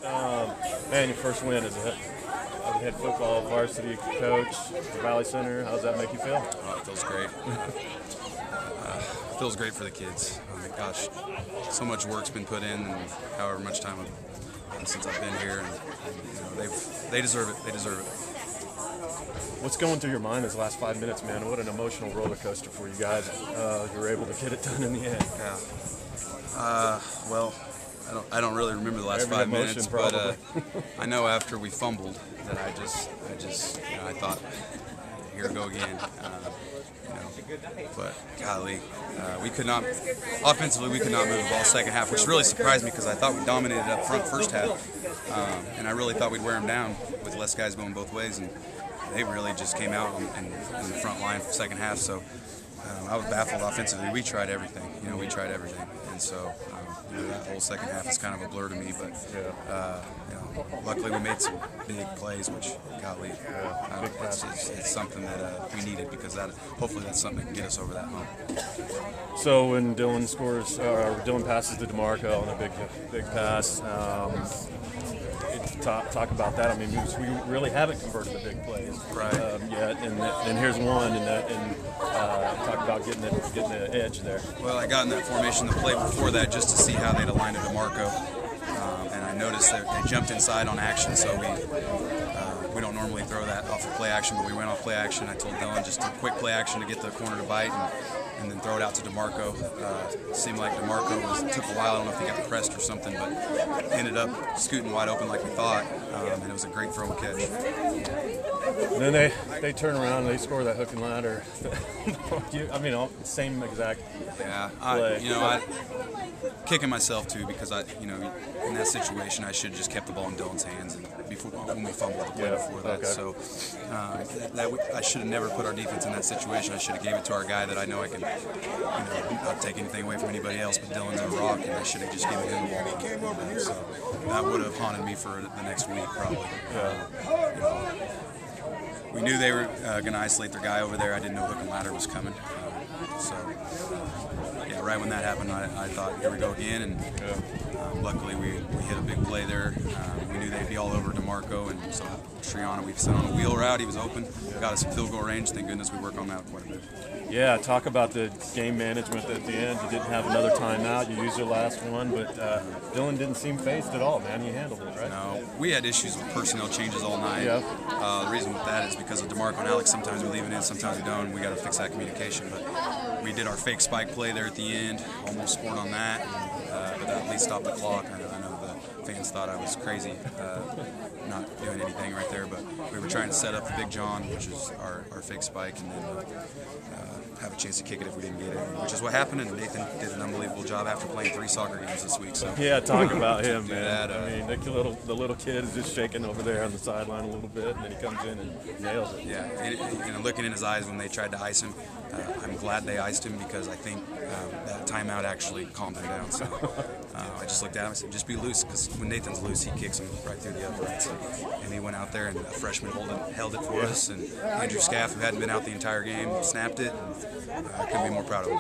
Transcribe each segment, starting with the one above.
Man, your first win as a head football varsity coach at the Valley Center. How does that make you feel? Oh, it feels great. Feels great for the kids. Gosh, so much work's been put in, and however much time since I've been here, and they deserve it. They deserve it. What's going through your mind these last 5 minutes, man? What an emotional roller coaster for you guys. You were able to get it done in the end. Yeah. Well, I don't really remember the last Every 5 emotion, minutes, probably. but I know after we fumbled that I thought, here we go again. But golly, we could not offensively. We could not move the ball second half, which really surprised me because I thought we dominated up front first half, and I really thought we'd wear them down with less guys going both ways, and they really just came out in the front line for second half. So I was baffled offensively. We tried everything. We tried everything, and so that whole second half is kind of a blur to me. But luckily we made some big plays, which golly, it's something that we needed because hopefully that's something that can get us over that hump. So when Dylan passes to DeMarco on a big pass. Talk about that. I mean, we really haven't converted the big plays yet, and here's one, and talk about getting the edge there. Well, I got in that formation the play before that just to see how they'd aligned to DeMarco, and I noticed that they jumped inside on action, so we don't normally throw that off of play action, but we went off play action. I told Dylan just a quick play action to get the corner to bite, and then throw it out to DeMarco. It seemed like DeMarco took a while. I don't know if he got pressed or something, but ended up scooting wide open like we thought, and it was a great throw and catch. And then they turn around and they score that hook and ladder. Same exact play. I kicking myself too because in that situation I should have just kept the ball in Dylan's hands and when we fumbled the play before that. Okay. So I should have never put our defense in that situation. I should have gave it to our guy that I know I can, not take anything away from anybody else, but Dylan's a rock, and I should have just given him the ball. So that would have haunted me for the next week probably. We knew they were going to isolate their guy over there. I didn't know hook and ladder was coming. Right when that happened, I thought, here we go again, and luckily we hit a big play there. We knew they'd be all over DeMarco, and so Triana, we sent on a wheel route. He was open, got us some field goal range. Thank goodness we work on that quite a bit. Yeah, talk about the game management at the end. You didn't have another timeout. You used your last one, but Dylan didn't seem phased at all, man. You handled it, right? No, we had issues with personnel changes all night. Yeah. The reason with that is because of DeMarco and Alex. Sometimes we leave it in, sometimes we don't. We got to fix that communication. But we did our fake spike play there at the end. Almost scored on that, but that at least stopped the clock. I know the fans thought I was crazy not doing anything right there, but we were trying to set up the Big John, which is our fake spike, and then have a chance to kick it if we didn't get it, which is what happened. And Nathan did an unbelievable job after playing 3 soccer games this week. So yeah, talk about him, man. That, the little kid is just shaking over there on the sideline a little bit, and then he comes in and nails it. Yeah, and looking in his eyes when they tried to ice him, I'm glad they iced him because I think that timeout actually calmed him down. So I just looked at him and said, just be loose, because when Nathan's loose, he kicks him right through the uprights. And he went out there, and a freshman held it for us, and Andrew Scaff, who hadn't been out the entire game, snapped it, and I couldn't be more proud of him.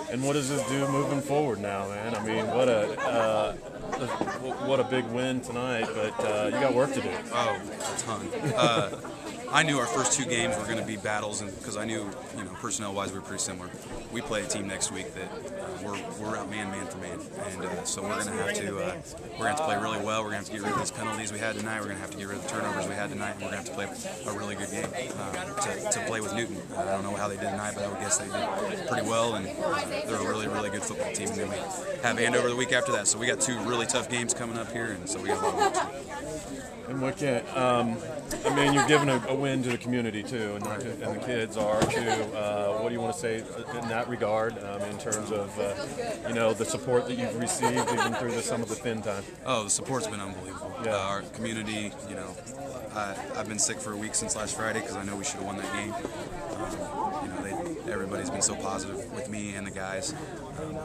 And what does this do moving forward now, man? I mean, what a big win tonight, but you got work to do. Oh, a ton. I knew our first 2 games were going to be battles, and because I knew, personnel-wise, we were pretty similar. We play a team next week that we're out man for man, and so we're going to have to play really well. We're going to have to get rid of these penalties we had tonight. We're going to have to get rid of the turnovers we had tonight, and we're going to have to play a really good game to play with Newton. I don't know how they did tonight, but I would guess they did pretty well, and they're a really, really good football team. And then we have Andover the week after that, so we got 2 really tough games coming up here, and so we got a lot of work to do. And what can you're giving a win to the community too, and the kids are too. What do you want to say in that regard, in terms of the support that you've received even through some of the thin time? Oh, the support's been unbelievable. Yeah. Our community, I've been sick for a week since last Friday because I know we should have won that game. Everybody's been so positive with me and the guys.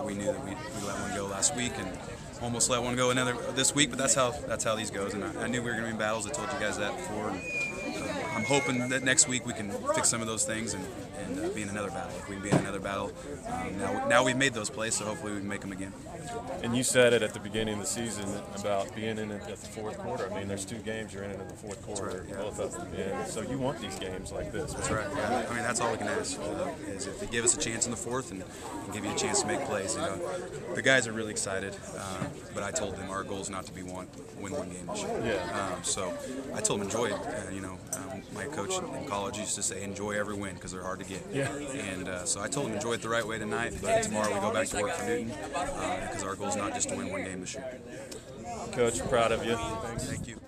We knew that we let one go last week and almost let one go another this week, but that's how these goes. And I knew we were going to be in battles. I told you guys that before. And, I'm hoping that next week we can fix some of those things and be in another battle. If we can be in another battle, now we've made those plays, so hopefully we can make them again. And you said it at the beginning of the season about being in it at the fourth quarter. I mean, there's 2 games you're in it at the fourth quarter, That's right, yeah. both of them. And so you want these games like this. That's right. Yeah. I mean, that's all we can ask is if they give us a chance in the fourth and give you a chance to make plays. You know, the guys are really excited, but I told them our goal is not to win one game this year. Yeah. So I told them enjoy it. My coach in college used to say enjoy every win because they're hard to get. Yeah. And so I told them enjoy it the right way tonight, but tomorrow we go back to work for Newton because our goal is not just to win one game this year. Coach, proud of you. Thank you.